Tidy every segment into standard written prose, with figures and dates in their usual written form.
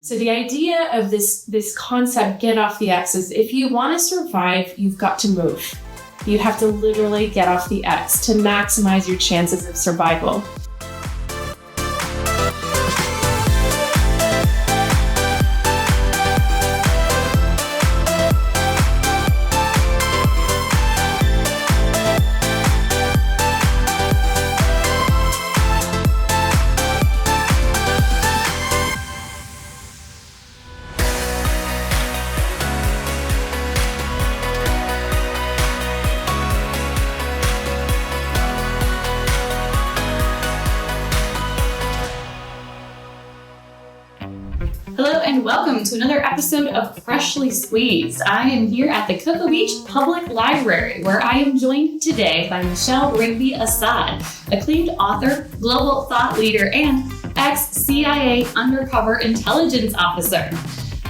So the idea of this concept, get off the X, is if you want to survive, you've got to move. You have to literally get off the X to maximize your chances of survival. Hello and welcome to another episode of Freshly Squeezed. I am here at the Cocoa Beach Public Library, where I am joined today by Michele Rigby Assad, acclaimed author, global thought leader, and ex-CIA undercover intelligence officer.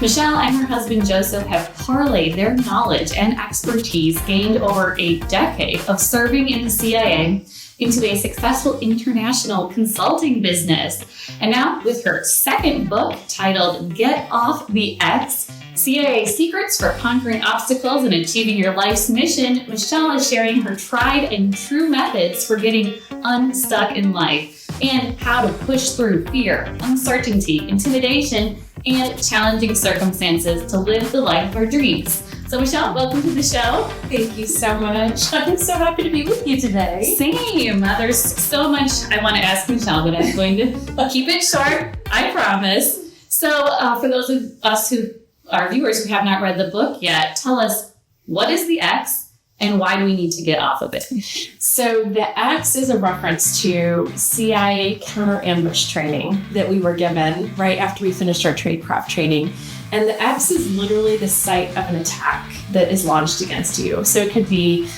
Michele and her husband Joseph have parlayed their knowledge and expertise gained over a decade of serving in the CIA into a successful international consulting business. And now, with her second book titled Get Off the X, CIA Secrets for Conquering Obstacles and Achieving Your Life's Mission, Michele is sharing her tried and true methods for getting unstuck in life and how to push through fear, uncertainty, intimidation, and challenging circumstances to live the life of our dreams. So Michele, welcome to the show. Thank you so much. I'm so happy to be with you today. Same. There's so much I want to ask Michele, but I'm going to keep it short, I promise. So for those of us our viewers who have not read the book yet, tell us, what is the X and why do we need to get off of it? So the X is a reference to CIA counter-ambush training that we were given right after we finished our tradecraft training. And the X is literally the site of an attack that is launched against you. So it could be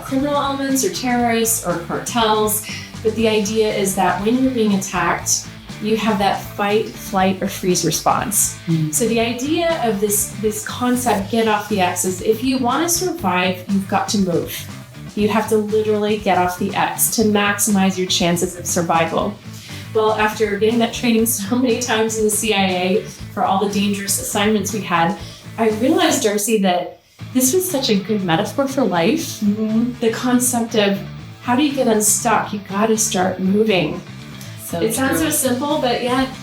criminal elements or terrorists or cartels. But the idea is that when you're being attacked, you have that fight, flight, or freeze response. So the idea of this concept, get off the X, is if you want to survive, you've got to move. You have to literally get off the X to maximize your chances of survival. Well, after getting that training so many times in the CIA for all the dangerous assignments we had, I realized, Darcy, that this was such a good metaphor for life. The concept of how do you get unstuck? You got to start moving. It sounds so simple, but yeah,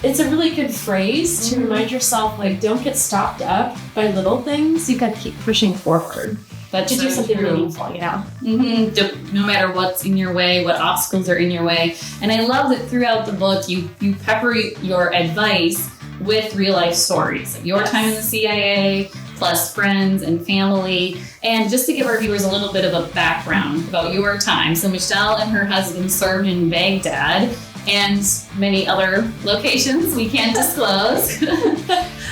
it's a really good phrase to remind yourself, like, don't get stopped up by little things. You got to keep pushing forward. That's to do something meaningful, No matter what's in your way, what obstacles are in your way. And I love that throughout the book, you pepper your advice with real life stories of your time in the CIA, plus friends and family. And just to give our viewers a little bit of a background about your time. So Michele and her husband served in Baghdad and many other locations we can't disclose.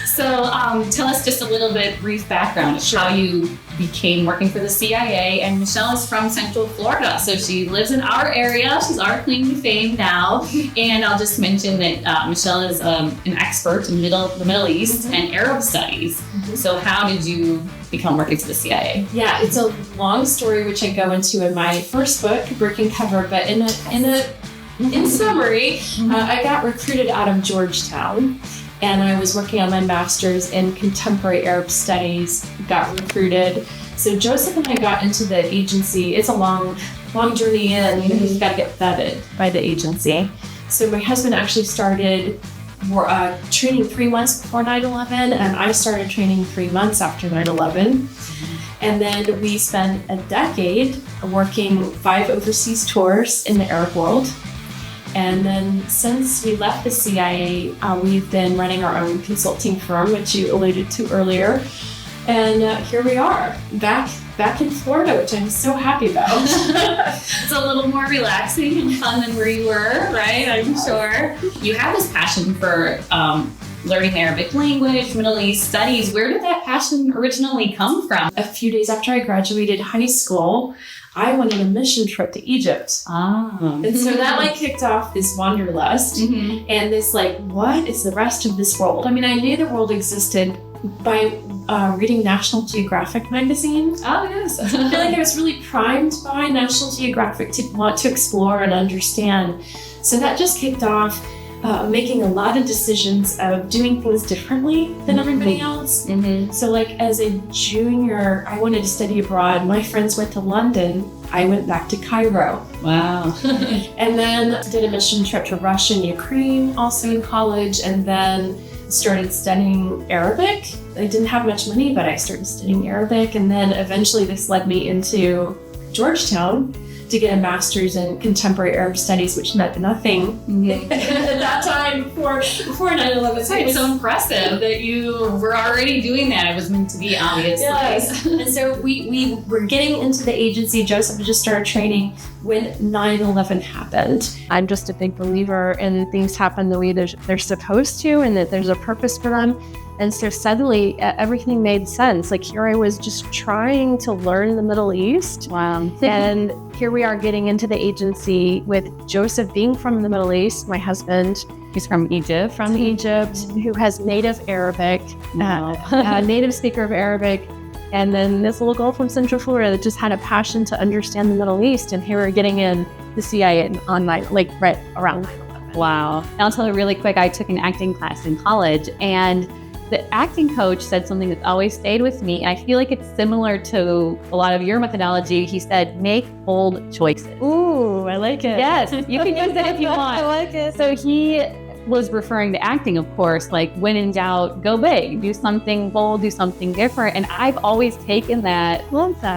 So tell us just a little bit brief background of how you became working for the CIA. And Michele is from Central Florida, so she lives in our area. She's our claim to fame now. And I'll just mention that Michele is an expert in the Middle East and Arab studies. So how did you become working for the CIA? Yeah, it's a long story which I go into in my first book, Breaking Cover. But in summary, I got recruited out of Georgetown. And I was working on my master's in contemporary Arab studies, got recruited. So Joseph and I got into the agency. It's a long journey in. You've got to get vetted by the agency. So my husband actually started training 3 months before 9/11, and I started training 3 months after 9/11. And then we spent a decade working 5 overseas tours in the Arab world. And then since we left the CIA, we've been running our own consulting firm, which you alluded to earlier. And here we are, back in Florida, which I'm so happy about. It's a little more relaxing and fun than where you were, right? I'm sure. You have this passion for learning the Arabic language, Middle East studies. Where did that passion originally come from? A few days after I graduated high school, I went on a mission trip to Egypt. And so that kicked off this wanderlust and this what is the rest of this world? I mean, I knew the world existed by reading National Geographic magazine. Oh, yes. I feel like I was really primed by National Geographic to want to explore and understand. So that just kicked off. making a lot of decisions of doing things differently than everybody else. So like as a junior, I wanted to study abroad. My friends went to London. I went back to Cairo. Wow. And then did a mission trip to Russia and Ukraine also in college, and then started studying Arabic. I didn't have much money, but I started studying Arabic, and then eventually this led me into Georgetown to get a master's in contemporary Arab studies, which meant nothing at that time before 9/11. It's so impressive that you were already doing that. It was meant to be, obviously. Yes. And so we were getting into the agency. Joseph just started training when 9/11 happened. I'm just a big believer in things happen the way they're supposed to, and that there's a purpose for them. And so suddenly everything made sense. Like here I was just trying to learn the Middle East. Wow. And here we are getting into the agency with Joseph being from the Middle East, my husband. He's from Egypt. From Egypt, who has native Arabic, native speaker of Arabic. And then this little girl from Central Florida that just had a passion to understand the Middle East. And here we're getting in the CIA on right around 9/11. Wow. I'll tell you really quick, I took an acting class in college, and the acting coach said something that's always stayed with me. And I feel like it's similar to a lot of your methodology. He said, make bold choices. Ooh, I like it. Yes, you can use that if you want. I like it. So he was referring to acting, of course, like when in doubt, go big, do something bold, do something different. And I've always taken that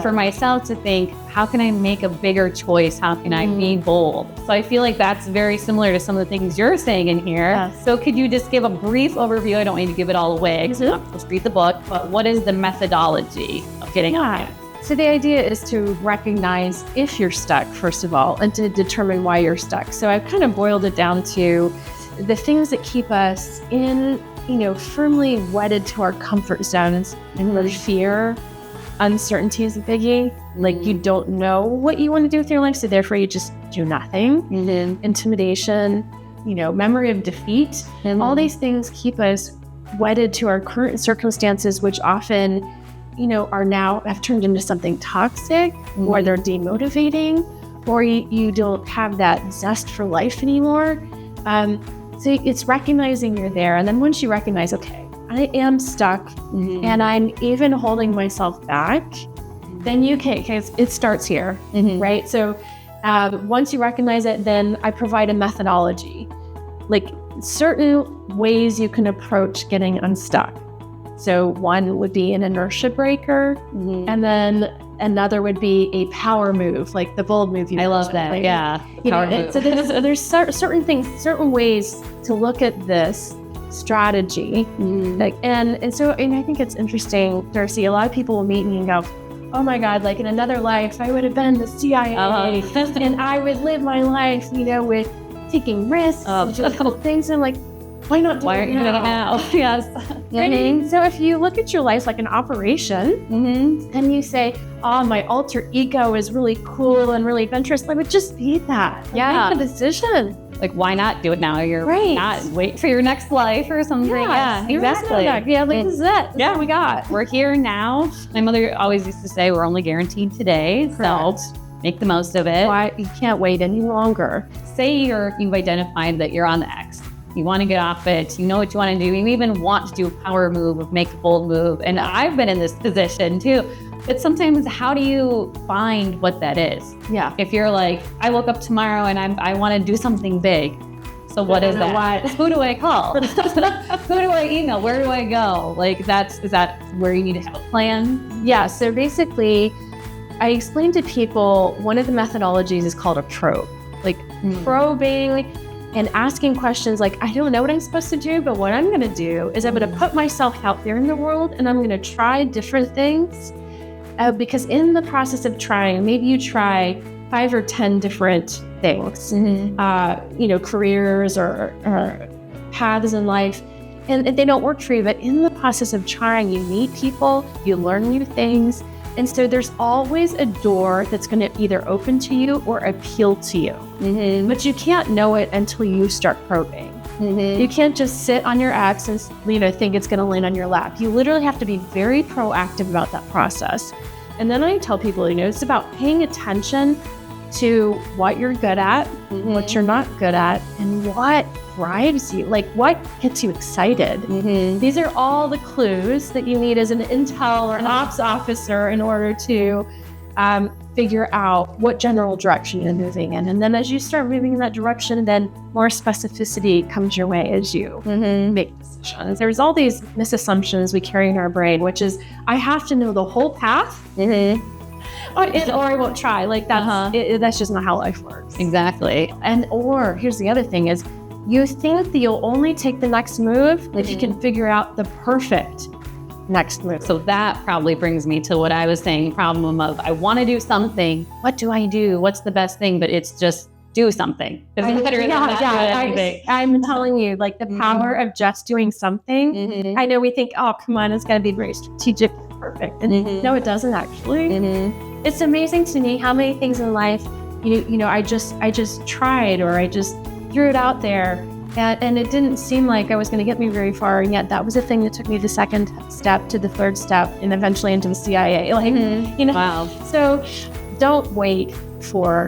for myself to think, how can I make a bigger choice? How can I be bold? So I feel like that's very similar to some of the things you're saying in here. Yes. So could you just give a brief overview? I don't need to give it all away, because let's read the book, but what is the methodology of getting out? So the idea is to recognize if you're stuck, first of all, and to determine why you're stuck. So I've kind of boiled it down to the things that keep us firmly wedded to our comfort zones, and fear, uncertainty is a biggie. Like you don't know what you want to do with your life, so therefore you just do nothing. Intimidation, memory of defeat, and all these things keep us wedded to our current circumstances, which often, are now have turned into something toxic, or they're demotivating, or you don't have that zest for life anymore. So it's recognizing you're there. And then once you recognize, okay, I am stuck and I'm even holding myself back, then it starts here, right? So once you recognize it, then I provide a methodology, like certain ways you can approach getting unstuck. So one would be an inertia breaker, and then another would be a power move, like the bold move. I love that. Like, yeah. So there's certain things, certain ways to look at this strategy. And so I think it's interesting, Darcy, a lot of people will meet me and go, oh my God, like in another life, I would have been the CIA and I would live my life, with taking risks, just little things. And I'm like, why not do it now? Yes. So if you look at your life like an operation, and you say, oh, my alter ego is really cool and really adventurous, I would just be that. Make the decision. Like, why not do it now? You're right. Not wait for your next life or something. Yeah, exactly. Yeah, like this is it. That's what we got. We're here now. My mother always used to say, we're only guaranteed today. Correct. So make the most of it. Why you can't wait any longer. Say you've identified that you're on the X. You want to get off it. You know what you want to do. You even want to do a power move or make a bold move. And I've been in this position too. But sometimes, how do you find what that is? Yeah. If you're like, I woke up tomorrow and I want to do something big. So what is that? Who do I call? Who do I email? Where do I go? Like is that where you need to have a plan? Yeah. So basically, I explain to people one of the methodologies is called a probe. Like probing and asking questions like, I don't know what I'm supposed to do, but what I'm going to do is I'm going to put myself out there in the world and I'm going to try different things. Because in the process of trying, maybe you try 5 or 10 different things, careers or paths in life, and they don't work for you. But in the process of trying, you meet people, you learn new things. And so there's always a door that's going to either open to you or appeal to you. But you can't know it until you start probing. You can't just sit on your X and think it's going to land on your lap. You literally have to be very proactive about that process. And then I tell people, it's about paying attention to what you're good at, what you're not good at, and what drives you, like what gets you excited. These are all the clues that you need as an intel or an ops officer in order to figure out what general direction you're moving in. And then as you start moving in that direction, then more specificity comes your way as you make decisions. There's all these misassumptions we carry in our brain, which is, I have to know the whole path, or I won't try. Like that's just not how life works. Exactly. Or here's the other thing is, you think that you'll only take the next move if you can figure out the perfect next move. So that probably brings me to what I was saying, problem of I want to do something. What do I do? What's the best thing? But it's just do something. I'm telling you, like the power of just doing something. I know we think, oh, come on, it's got to be very strategic, perfect. And no, it doesn't actually. It's amazing to me how many things in life, you know, I just tried, or I just threw it out there. And it didn't seem like I was going to get me very far, and yet that was the thing that took me the second step to the third step, and eventually into the CIA. Like, you know. Wow. So don't wait for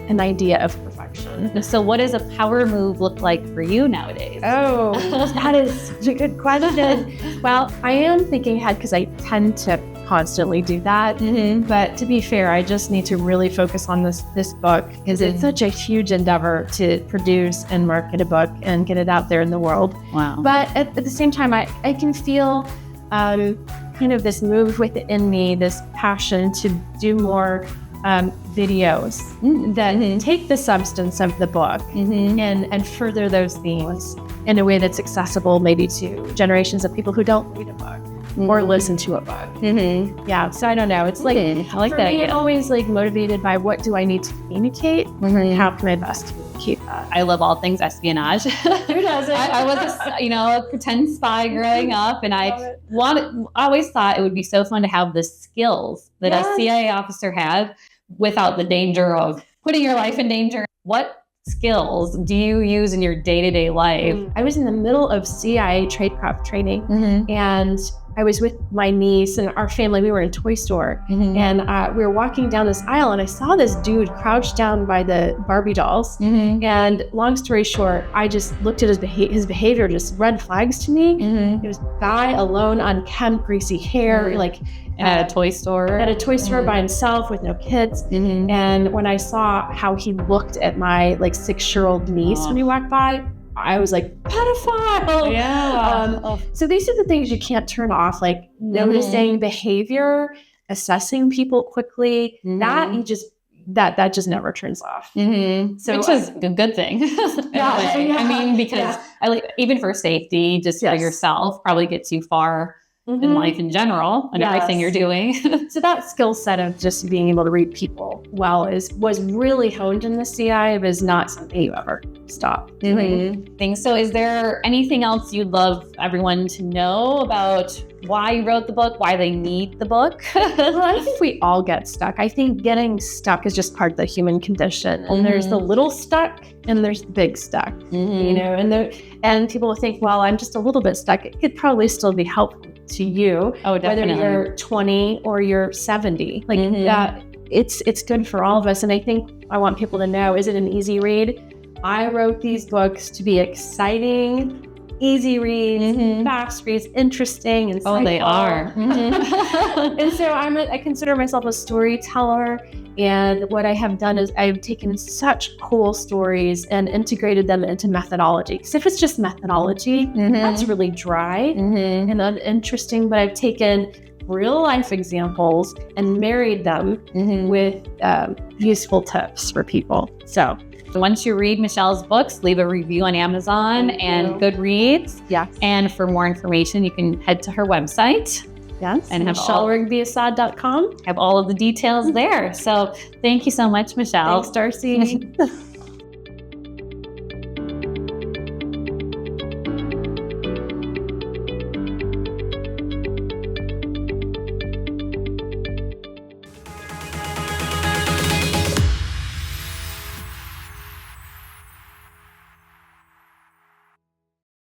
an idea of perfection. So what does a power move look like for you nowadays? Oh, that is such a good question. Well, I am thinking ahead because I tend to constantly do that. But to be fair, I just need to really focus on this book, because it's such a huge endeavor to produce and market a book and get it out there in the world. Wow. But at the same time, I can feel kind of this move within me, this passion to do more videos that take the substance of the book and further those themes in a way that's accessible maybe to generations of people who don't read a book or listen to a book. Yeah, so I don't know. It's like, I like for that me, idea. I'm always like motivated by what do I need to communicate and how can I best communicate that. I love all things espionage. Who doesn't? I was a pretend spy growing up, and I always thought it would be so fun to have the skills that a CIA officer had without the danger of putting your life in danger. What skills do you use in your day-to-day life? I was in the middle of CIA tradecraft training, and I was with my niece and our family. We were in a toy store, and we were walking down this aisle, and I saw this dude crouched down by the Barbie dolls. And long story short, I just looked at his behavior, just red flags to me. It was a guy alone, unkempt, greasy hair, like at a toy store. At a toy store by himself with no kids. And when I saw how he looked at my like 6-year-old niece when he walked by, I was like, pedophile. Yeah. So these are the things you can't turn off, like noticing behavior, assessing people quickly. That you just that just never turns off. So which is a good thing. I mean, because even for safety, just for yourself, probably gets you far in life in general and everything you're doing. So that skill set of just being able to read people well was really honed in the CI, but is not something you ever stop doing. So is there anything else you'd love everyone to know about why you wrote the book, why they need the book? Well, I think we all get stuck. I think getting stuck is just part of the human condition. And there's the little stuck and there's the big stuck, you know, and people will think, well, I'm just a little bit stuck. It could probably still be helpful to you, whether you're 20 or you're 70. Like it's good for all of us. And I think I want people to know, is it an easy read? I wrote these books to be exciting, easy reads, fast reads, interesting, and oh, they are. And so I consider myself a storyteller. And what I have done is I've taken such cool stories and integrated them into methodology. Because if it's just methodology, that's really dry and uninteresting. But I've taken real life examples and married them with useful tips for people. So once you read Michelle's books, leave a review on Amazon and Goodreads. Yes. And for more information, you can head to her website. Yes. And have MichelleRigbyAssad.com. Have all of the details there. So thank you so much, Michelle. Thanks, Darcy.